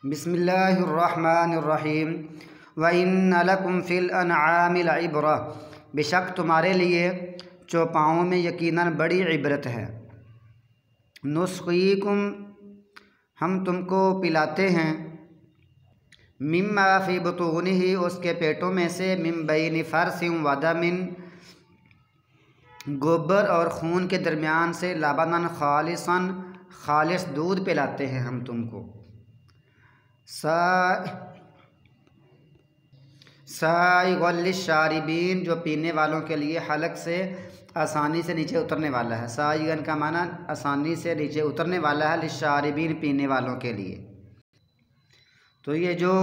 बिस्मिल्लाहिर्रहमानिर्रहीम व इन्न लकुम फ़िल अनआमि लइब्रा, बेशक तुम्हारे लिए चौपाओं में यकीनन बड़ी इबरत है। नुस्क़ीकुम, हम तुमको पिलाते हैं, मिम्मा फ़ी बुतूनिही, उसके पेटों में से, मिन बैनि फ़रसिन व दमिन, गोबर और खून के दरमियान से, लबनन खालिसन, खालिस दूध पिलाते हैं हम तुमको। साइग़ल लिश्शारिबीन, जो पीने वालों के लिए हलक से आसानी से नीचे उतरने वाला है। साइगन का माना आसानी से नीचे उतरने वाला है, लिश्शारिबीन पीने वालों के लिए। तो ये जो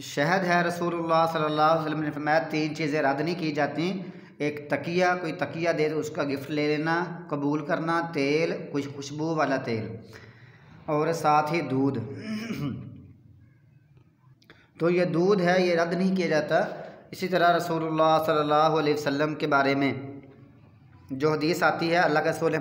शहद है, रसूलुल्लाह सल्लल्लाहु अलैहि वसल्लम ने फरमाया 3 चीज़ें रद्द नहीं की जाती। एक तकिया, कोई तकिया दे तो उसका गिफ्ट ले लेना, कबूल करना, तेल, कुछ खुशबू वाला तेल, और साथ ही दूध। तो ये दूध है, ये रद्द नहीं किया जाता। इसी तरह रसूलुल्लाह सल्लल्लाहु अलैहि वसल्लम के बारे में जो हदीस आती है, अल्लाह के रसूल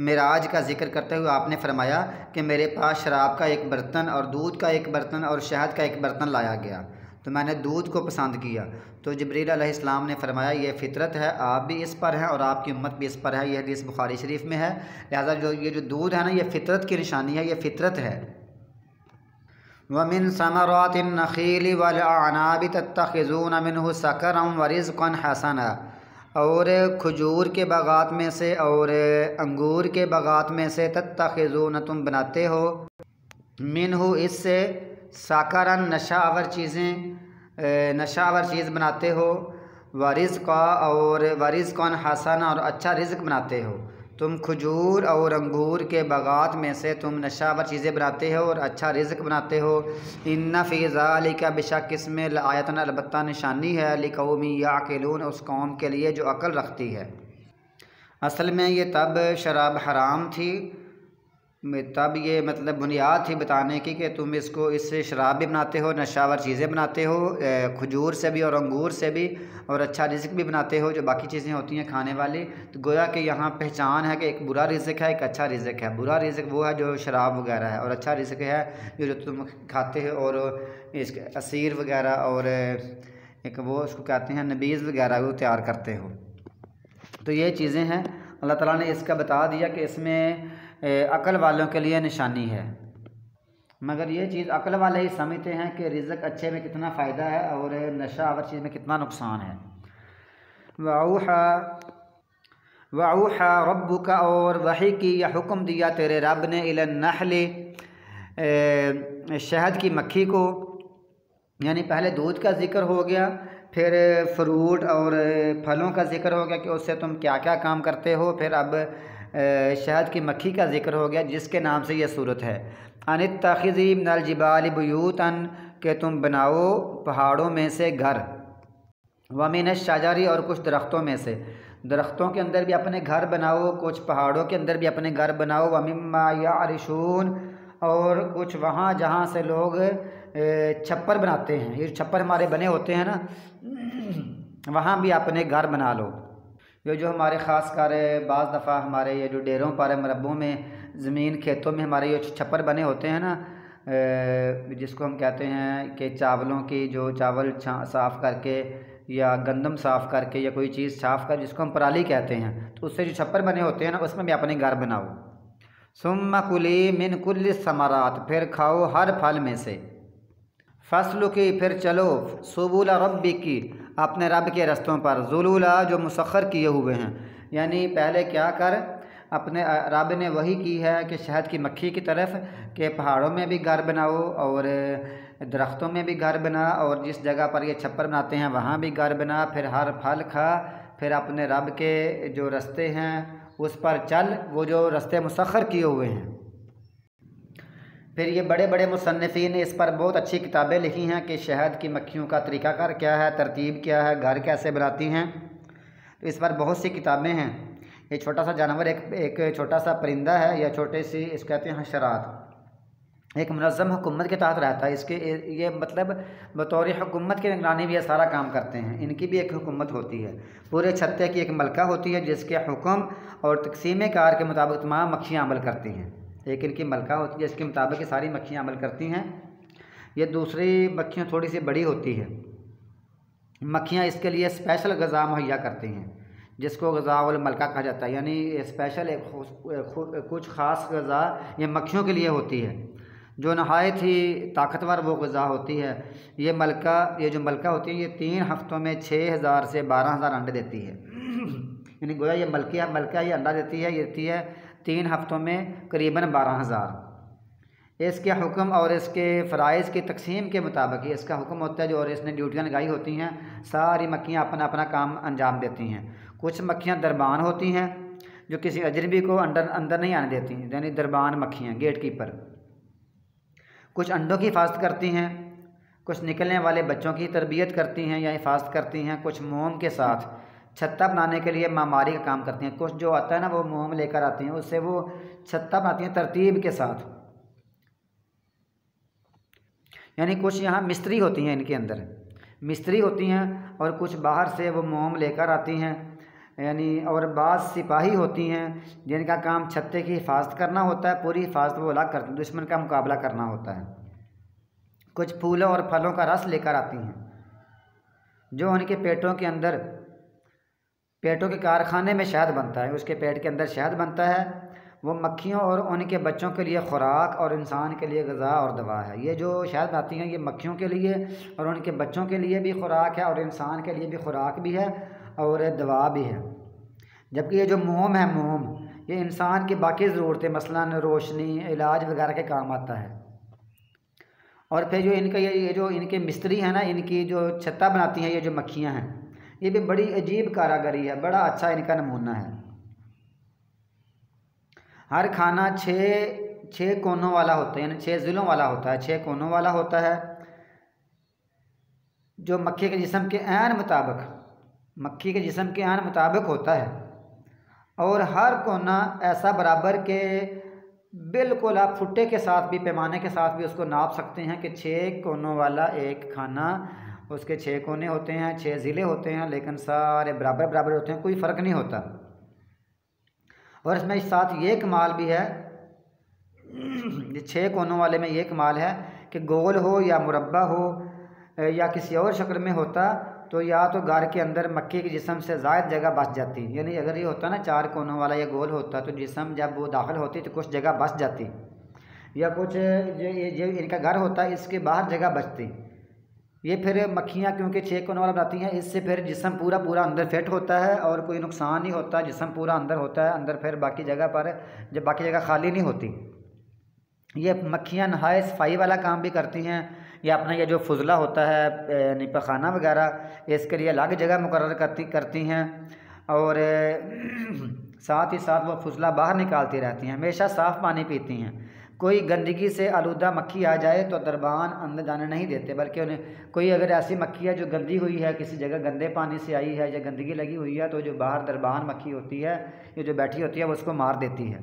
मेराज का जिक्र करते हुए आपने फरमाया कि मेरे पास शराब का एक बर्तन और दूध का एक बर्तन और शहद का एक बर्तन लाया गया, तो मैंने दूध को पसंद किया। तो जिब्रील अलैहिस्सलाम ने फरमाया ये फ़ितरत है, आप भी इस पर हैं और आपकी उम्मत भी इस पर है। यह हदीस बुखारी शरीफ में है। लिहाजा ये जो दूध है ना, ये फ़ितरत की निशानी है, ये फ़ितरत है। वमिन समरातिन नखीली वल अनाबि तत्तखिज़ून मिन्हु सकरम व रिज़्क़न हसना, और खजूर के बागात में से और अंगूर के बागात में से, तत्तखिज़ून तुम बनाते हो, मिन्हु इससे, सकरन नशावर चीज़ें, नशावर चीज़ बनाते हो, व रिज़्क़ा और व रिज़्क़न हसना, और अच्छा रिज़्क़ बनाते हो। तुम खजूर और अंगूर के बागात में से तुम नशावर चीज़ें बनाते हो और अच्छा रिज़्क़ बनाते हो। इन्ना फ़ी ज़ालिका, बेशक इसमें लायतन, अलबत्ता निशानी है, लिक़ौमी याक़िलून, उस कौम के लिए जो अक्ल रखती है। असल में ये तब शराब हराम थी, तब ये मतलब बुनियाद थी बताने की कि तुम इससे शराब भी बनाते हो, नशावर चीज़ें बनाते हो, खजूर से भी और अंगूर से भी, और अच्छा रिज़्क़ भी बनाते हो, जो बाकी चीज़ें होती हैं खाने वाली। तो गोया कि यहाँ पहचान है कि एक बुरा रिज़्क़ है, एक अच्छा रिज़्क़ है। बुरा रिज़्क़ वो है जो शराब वगैरह है, और अच्छा रिज़्क़ है जो तुम खाते हो और इसके असीर वगैरह, और एक वो उसको कहते हैं नबीज़ वगैरह, वो तैयार करते हो। तो ये चीज़ें हैं, अल्लाह ताला ने इसका बता दिया कि इसमें अक्ल वालों के लिए निशानी है। मगर ये चीज़ अक्ल वाले ही समझते हैं कि रिज़्क़ अच्छे में कितना फ़ायदा है और नशावर चीज़ में कितना नुकसान है। वऊहा रब्बुका, और वही की या हुक्म दिया तेरे रब ने, इलन नहली, शहद की मक्खी को। यानी पहले दूध का जिक्र हो गया, फिर फ्रूट और फलों का जिक्र हो गया कि उससे तुम क्या क्या काम करते हो, फिर अब शहद की मक्खी का जिक्र हो गया जिसके नाम से यह सूरत है। अनित्तखिज़ी मिनल जिबालि बुयूतन, के तुम बनाओ पहाड़ों में से घर, व मिनश शजरी, और कुछ दरख्तों में से, दरख्तों के अंदर भी अपने घर बनाओ, कुछ पहाड़ों के अंदर भी अपने घर बनाओ, व मिम्मा यारिशून, और कुछ वहाँ जहाँ से लोग छप्पर बनाते हैं, ये छप्पर हमारे बने होते हैं ना, वहाँ भी अपने घर बना लो। ये जो हमारे ख़ास कर बाज़ दफ़ा हमारे ये जो डेरों पर मरबों में ज़मीन खेतों में हमारे ये छप्पर बने होते हैं ना, जिसको हम कहते हैं कि चावलों की, जो चावल साफ़ करके या गंदम साफ़ करके या कोई चीज़ साफ़ कर, जिसको हम पराली कहते हैं, तो उससे जो छप्पर बने होते हैं ना, उसमें भी अपने घर बनाओ। सुम्मा कुली मिन कुल्ली समरात, फिर खाओ हर फल में से, फसलु की, फिर चलो, सुबुला रब्बी की, अपने रब के रस्तों पर, ज़ुलूला, जो मुसख्खर किए हुए हैं। यानी पहले क्या कर, अपने रब ने वही की है कि शहद की मक्खी की तरफ, के पहाड़ों में भी घर बनाओ और दरख्तों में भी घर बना, और जिस जगह पर ये छप्पर बनाते हैं वहाँ भी घर बना, फिर हर फल खा, फिर अपने रब के जो रास्ते हैं उस पर चल, वो जो रास्ते मुसख्खर किए हुए हैं। फिर ये बड़े बड़े मुसन्निफ़ीन ने इस पर बहुत अच्छी किताबें लिखी हैं कि शहद की मक्खियों का तरीक़ाकार क्या है, तरतीब क्या है, घर कैसे बनाती हैं। तो इस पर बहुत सी किताबें हैं। ये छोटा सा जानवर, एक छोटा सा परिंदा है, या छोटे सी इस कहते हैं हशरात, एक मुनज़्ज़म हुकूमत के तहत रहता है। इसके ये मतलब बतौर हुकूमत की निगरानी भी ये सारा काम करते हैं। इनकी भी एक हुकूमत होती है, पूरे छत्ते की एक मलका होती है जिसके हुक्म और तक़सीम कार के मुताबिक तमाम मक्खियाँ अमल करती हैं। एक इनकी मलका होती है, इसके मुताबिक ये सारी मक्खियाँ अमल करती हैं। ये दूसरी मक्खियाँ थोड़ी सी बड़ी होती है। मक्खियाँ इसके लिए स्पेशल ग़िज़ा मुहैया करती हैं, जिसको ग़िज़ाउल मलका कहा जाता है। यानी स्पेशल कुछ ख़ास ग़िज़ा ये मक्खियों के लिए होती है, जो नहायत ही ताकतवर वो ग़िज़ा होती है। ये जो मलका होती है, ये 3 हफ़्तों में 6000 से 12000 अंडे देती है। यानी गोया ये मलका ये अंडा देती है 3 हफ़्तों में करीबन 12000। इसके हुक्म और इसके फ़राइज़ की तकसीम के मुताबिक ही इसका हुक्म होता है, जो और इसने ड्यूटियाँ लगाई होती हैं, सारी मक्खियाँ अपना अपना काम अंजाम देती हैं। कुछ मक्खियाँ दरबान होती हैं, जो किसी अजनबी को अंदर नहीं आने देती, यानी दरबान मक्खियाँ, गेट कीपर। कुछ अंडों की हिफाजत करती हैं, कुछ निकलने वाले बच्चों की तरबियत करती हैं या हिफाजत करती हैं। कुछ मोम के साथ छत्ता बनाने के लिए मामारी का काम करती हैं। कुछ जो आता है ना, वो मोम लेकर आती हैं, उससे वो छत्ता बनाती हैं तरतीब के साथ। यानी कुछ यहाँ मिस्त्री होती हैं, इनके अंदर मिस्त्री होती हैं, और कुछ बाहर से वो मोम लेकर आती हैं। यानी और बाज़ सिपाही होती हैं, जिनका काम छत्ते की हिफाजत करना होता है, पूरी हिफाजत वो अलग करती हैं, दुश्मन का मुकाबला करना होता है। कुछ फूलों और फलों का रस लेकर आती हैं, जो उनके पेटों के कारखाने में शहद बनता है, उसके पेट के अंदर शहद बनता है। वो मक्खियों और उनके बच्चों के लिए खुराक और इंसान के लिए ग़िज़ा और दवा है। ये जो शहद बनाती हैं, ये मक्खियों के लिए और उनके बच्चों के लिए भी खुराक है, और इंसान के लिए भी खुराक भी है और दवा भी है। जबकि ये जो मोम है, ये इंसान की बाकी ज़रूरतें, मसलन रोशनी, इलाज वगैरह के काम आता है। और फिर जो इनका ये जो इनके मिस्त्री हैं ना, इनकी जो छत्ता बनाती हैं, ये जो मक्खियाँ हैं, ये भी बड़ी अजीब कारागरी है, बड़ा अच्छा इनका नमूना है। हर खाना 6 कोनों वाला होता है, यानी 6 ज़िलों वाला होता है, 6 कोनों वाला होता है, जो मक्खी के जिस्म के ऐन मुताबिक होता है। और हर कोना ऐसा बराबर के बिल्कुल आप फुट्टे के साथ भी, पैमाने के साथ भी उसको नाप सकते हैं कि 6 कोनों वाला एक खाना, उसके 6 कोने होते हैं, 6 ज़िले होते हैं, लेकिन सारे बराबर होते हैं, कोई फ़र्क नहीं होता। और इसमें साथ ये कमाल भी है, ये 6 कोनों वाले में ये कमाल है कि गोल हो या मुरब्बा हो या किसी और शक्ल में होता, तो या तो घर के अंदर मक्खी के जिस्म से ज़ायद जगह बच जाती। यानी अगर ये होता ना 4 कोनों वाला या गोल होता, तो जिस्म जब वो दाखिल होती तो कुछ जगह बच जाती, या कुछ जो इनका घर होता है इसके बाहर जगह बचती। ये फिर मक्खियाँ क्योंकि 6 कोनों वाला बनाती हैं, इससे फिर जिस्म पूरा अंदर फिट होता है और कोई नुकसान नहीं होता, जिस्म पूरा अंदर होता है, अंदर फिर बाकी जगह खाली नहीं होती। ये मक्खियाँ नहाय सफाई वाला काम भी करती हैं, या अपना ये जो फुजला होता है पखाना वगैरह, इसके लिए अलग जगह मुकर्रर करती हैं। और साथ ही साथ वो फुजला बाहर निकालती रहती हैं, हमेशा साफ़ पानी पीती हैं। कोई गंदगी से आलूदा मक्खी आ जाए तो दरबान अंदर जाने नहीं देते, बल्कि उन्हें कोई अगर ऐसी मक्खी है जो गंदी हुई है, किसी जगह गंदे पानी से आई है या गंदगी लगी हुई है, तो जो बाहर दरबान मक्खी होती है, ये जो बैठी होती है, वो उसको मार देती है।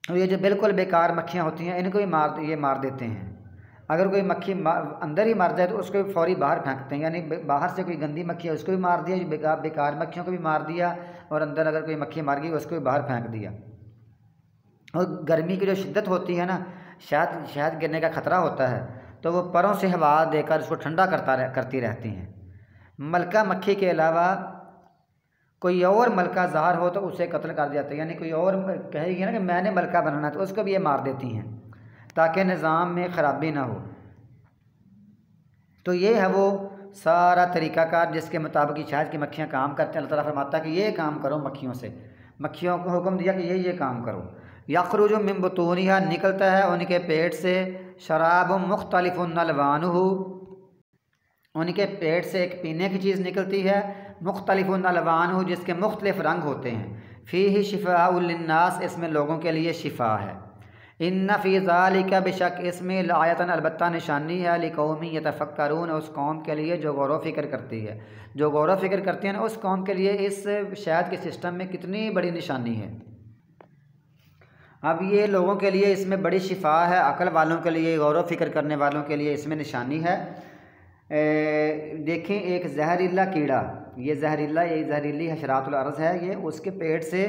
और ये जो बिल्कुल बेकार मक्खियाँ होती हैं, इनको भी मार देते हैं। अगर कोई मक्खी अंदर ही मर जाए तो उसको फौरी बाहर फेंकते हैं, यानी बाहर से कोई गंदी मक्खी है उसको भी मार दिया, बेकार मक्खियों को भी मार दिया, और अंदर अगर कोई मक्खी मर गई उसको भी बाहर फेंक दिया। और गर्मी की जो शिद्दत होती है ना, शहद गिरने का ख़तरा होता है, तो वो परों से हवा देकर उसको ठंडा करती रहती हैं। मलका मक्खी के अलावा कोई और मलका ज़ाहर हो तो उसे कत्ल कर दिया जाता है, यानी कोई और कहेगी ना कि मैंने मलका बनाना, तो उसको भी ये मार देती हैं ताकि निज़ाम में ख़राबी ना हो। तो ये है वो सारा तरीक़ाकार जिसके मुताबिक शहद की मक्खियाँ काम करते हैं। अल्लाह ताला फरमाता है कि ये काम करो मक्खियों से, मक्खियों को हुक्म दिया कि ये काम करो। यख़रुजु मिन बुतूनिहा, निकलता है उनके पेट से, शराबुम मुख्तलिफुन अलवानुहु, उनके पेट से एक पीने की चीज़ निकलती है, मुख्तलिफुन अलवानुहु, जिसके मुख्तलिफ रंग होते हैं। फ़ीही शिफ़ाउल लिन्नास, इसमें लोगों के लिए शिफा है। इन्ना फ़ी ज़ालिका, बेशक इसमें लायतन, अलबत्ता निशानी है, लिक़ौमी यतफ़क्करून, उस कौम के लिए जो गौर व फ़िक्र करती है। जो गौर व फ़िक्र करती है ना, उस कौम के लिए इस शहद के सिस्टम में कितनी बड़ी निशानी है। अब ये लोगों के लिए इसमें बड़ी शिफा है, अक़ल वालों के लिए, गौर व फ़िक्र करने वालों के लिए इसमें निशानी है। देखें, एक जहरीला कीड़ा, ये जहरीली हशरातुल अर्ज़ है, ये उसके पेट से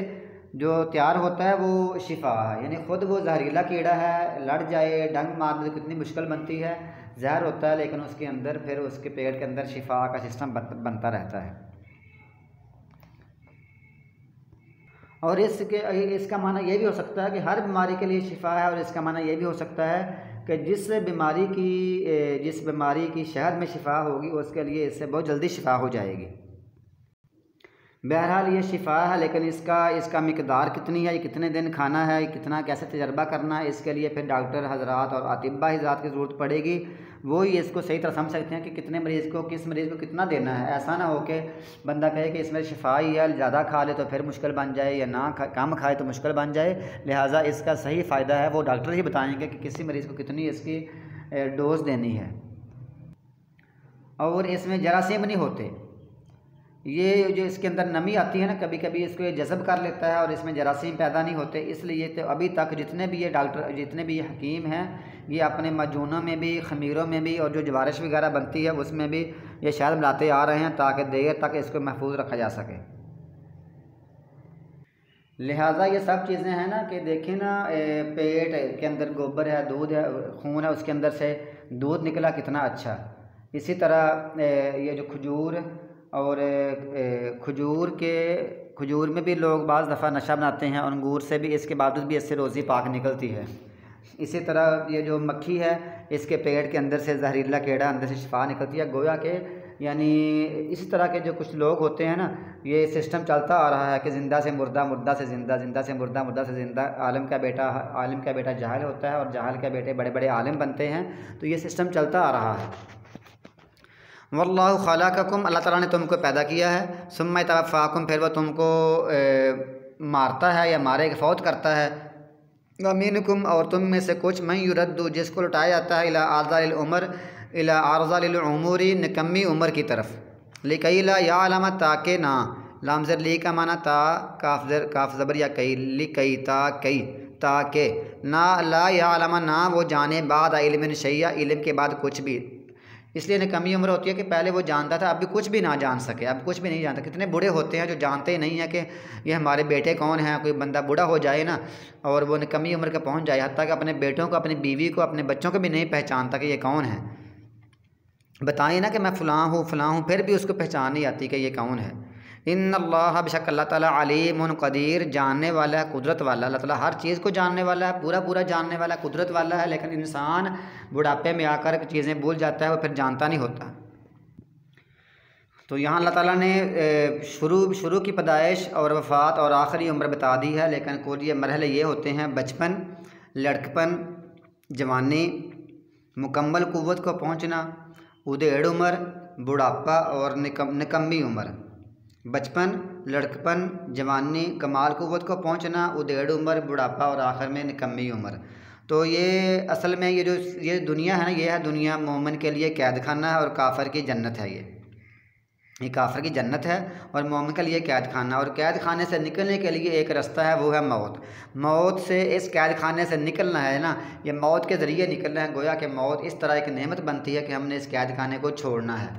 जो तैयार होता है वो शिफा है, यानी ख़ुद वो जहरीला कीड़ा है, लड़ जाए डंग मार दे कितनी मुश्किल बनती है, जहर होता है, लेकिन उसके अंदर फिर उसके पेट के अंदर शिफा का सिस्टम बनता रहता है। और इसका माना ये भी हो सकता है कि हर बीमारी के लिए शिफा है, और इसका माना ये भी हो सकता है कि जिस बीमारी की शहद में शिफा होगी उसके लिए इससे बहुत जल्दी शिफा हो जाएगी। बहरहाल ये शिफा है, लेकिन इसका मिकदार कितनी है, ये कितने दिन खाना है, कितना कैसे तजर्बा करना है, इसके लिए फिर डॉक्टर हजरात और अतिब्बा हजरात की ज़रूरत पड़ेगी। वो ही इसको सही तरह समझ सकते हैं कि किस मरीज़ को कितना देना है। ऐसा ना हो कि बंदा कहे कि इसमें शिफा ही है, ज़्यादा खा ले तो फिर मुश्किल बन जाए, या ना कम खाए तो मुश्किल बन जाए। लिहाजा इसका सही फ़ायदा है वो डॉक्टर ही बताएँगे कि किसी मरीज़ को कितनी इसकी डोज़ देनी है। और इसमें जरासीम नहीं होते, ये जो इसके अंदर नमी आती है ना, कभी कभी इसको ये जज़ब कर लेता है और इसमें जरासीम पैदा नहीं होते। इसलिए तो अभी तक जितने भी ये हकीम हैं, ये अपने मजूनों में भी, खमीरों में भी, और जो जवारिश वगैरह बनती है उसमें भी ये शहद मिलाते आ रहे हैं ताकि देर तक इसको महफूज रखा जा सके। लिहाजा ये सब चीज़ें हैं ना कि देखें ना, पेट के अंदर गोबर है, दूध है, खून है, उसके अंदर से दूध निकला कितना अच्छा। इसी तरह ये जो खजूर और खजूर में भी लोग बाज़ दफ़ा नशा बनाते हैं, और अंगूर से भी, इसके बावजूद भी इससे रोज़ी पाक निकलती है। इसी तरह ये जो मक्खी है, इसके पेट के अंदर से जहरीला कीड़ा, अंदर से शिफा निकलती है। गोया के यानी इसी तरह के जो कुछ लोग होते हैं ना, ये सिस्टम चलता आ रहा है कि ज़िंदा से मुर्दा, मुर्दा से ज़िंदा, ज़िंदा से मुर्दा, मुर्दा से ज़िंदा। आलिम का बेटा जाहिल होता है और जाहिल के बेटे बड़े बड़े आलिम बनते हैं। तो ये सिस्टम चलता आ रहा है। वल्लाहु खलक़कुम, अल्लाह ताला ने तुमको पैदा किया है। सुम्मा यतवफ़्फ़ाकुम, फिर वह तुमको मारता है या मारेगा, फौत करता है। व मिनकुम, और तुम में से कुछ, मन युरद्दु, जिसको लौटाया जाता है, इला आरज़ालिल उमर, इला आरज़ालिल उमूरी, निकम्मी उम्र की तरफ। लिकई ला यअलम, ताके ना, लाम ज़र ली का माना ता, काफ ज़बर या कई, लिकई ताकई, ताके ना, ला यअलम, ना वो जाने, बाद इल्मिन शैया, इल्म के बाद कुछ भी। इसलिए निकम्मी उम्र होती है कि पहले वो जानता था, अब भी कुछ भी ना जान सके, अब कुछ भी नहीं जानता। कितने बूढ़े होते हैं जो जानते ही नहीं हैं कि ये हमारे बेटे कौन हैं। कोई बंदा बूढ़ा हो जाए ना और वो निकम्मी उम्र का पहुंच जाए, हत्ता कि अपने बेटों को, अपनी बीवी को, अपने बच्चों को भी नहीं पहचानता कि ये कौन है। बताइए ना कि मैं फ़लाँ हूँ, फिर भी उसको पहचान नहीं आती कि ये कौन है। इन्नल्लाह, बेशक अल्लाह ताला, अलीमुन क़दीर, जानने वाला है, कुदरत वाला। अल्लाह ताला हर चीज़ को जानने वाला है, पूरा जानने वाला, कुदरत वाला है। लेकिन इंसान बुढ़ापे में आकर चीज़ें भूल जाता है, वो फिर जानता नहीं होता। तो यहाँ अल्लाह ताला ने शुरू की पैदाइश और वफ़ात और आखिरी उम्र बता दी है। लेकिन कुल ये मरहले ये होते हैं: बचपन, लड़कपन, जवानी, मुकम्मल कुव्वत को पहुँचना, उदेड़ उम्र, बुढ़ापा और निकम्मी उम्र। बचपन, लड़कपन, जवानी, कमाल कुव्वत को पहुंचना, उदेड़ उम्र, बुढ़ापा और आखिर में निकम्मी उम्र। तो ये असल में ये दुनिया है ना, ये है दुनिया मोमिन के लिए कैद खाना है और काफिर की जन्नत है। ये काफिर की जन्नत है और मोमिन के लिए कैद खाना। और कैद खाने से निकलने के लिए एक रास्ता है, वो है मौत। मौत से, इस कैद खाने से निकलना है ना, ये मौत के ज़रिए निकलना है। गोया कि मौत इस तरह एक नेमत बनती है कि हमने इस कैद खाने को छोड़ना है।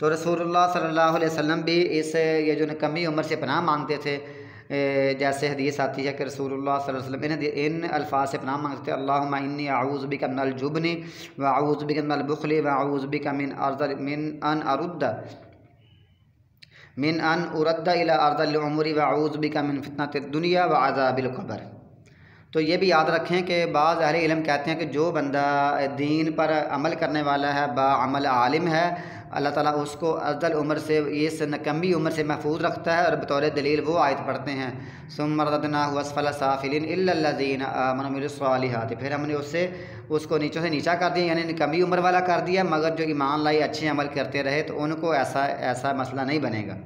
तो रसूलुल्लाह सल्लल्लाहु अलैहि वसल्लम भी ये जो निकम्मी उम्र से पनाह मांगते थे। जैसे हदीस आती है कि रसूलुल्लाह सल्लल्लाहु अलैहि वसल्लम इन अल्फाज से पनाह मांगते थे: अल्लाहुम्मा इन्नी अऊज़ु बिका मिनल जुब्नि व अऊज़ु बिका मिनल बुख़्लि व अऊज़ु बिका मिन अन उरद्दा इला अर्ज़िल उमरी व अऊज़ु बिका मिन फितनतिद दुनिया व अज़ाबिल क़ब्र। तो ये भी याद रखें कि बाज़ अहले इल्म कहते हैं कि जो बंदा दीन पर अमल करने वाला है, बाअमल आलिम है, अल्लाह ताला उसको अज़ल उम्र से, इस निकम्मी उम्र से महफूज रखता है। और बतौर दलील वो आयत पढ़ते हैं: सुम्मा रददनाहु अस्फ़ला साफ़िलिन इल्ला लज़ीना आमनु वअमिलुस सालिहात। फिर हमने उसको नीचों से नीचा कर दिया, यानी निकम्मी उम्र वाला कर दिया, मगर जो ईमान लाई, अच्छे अमल करते रहे, तो उनको ऐसा मसला नहीं बनेगा।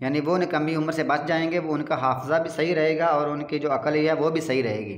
यानी वो निकम्मी उम्र से बच जाएंगे, वो उनका हाफ़ज़ा भी सही रहेगा और उनकी जो अक़ल है वो भी सही रहेगी।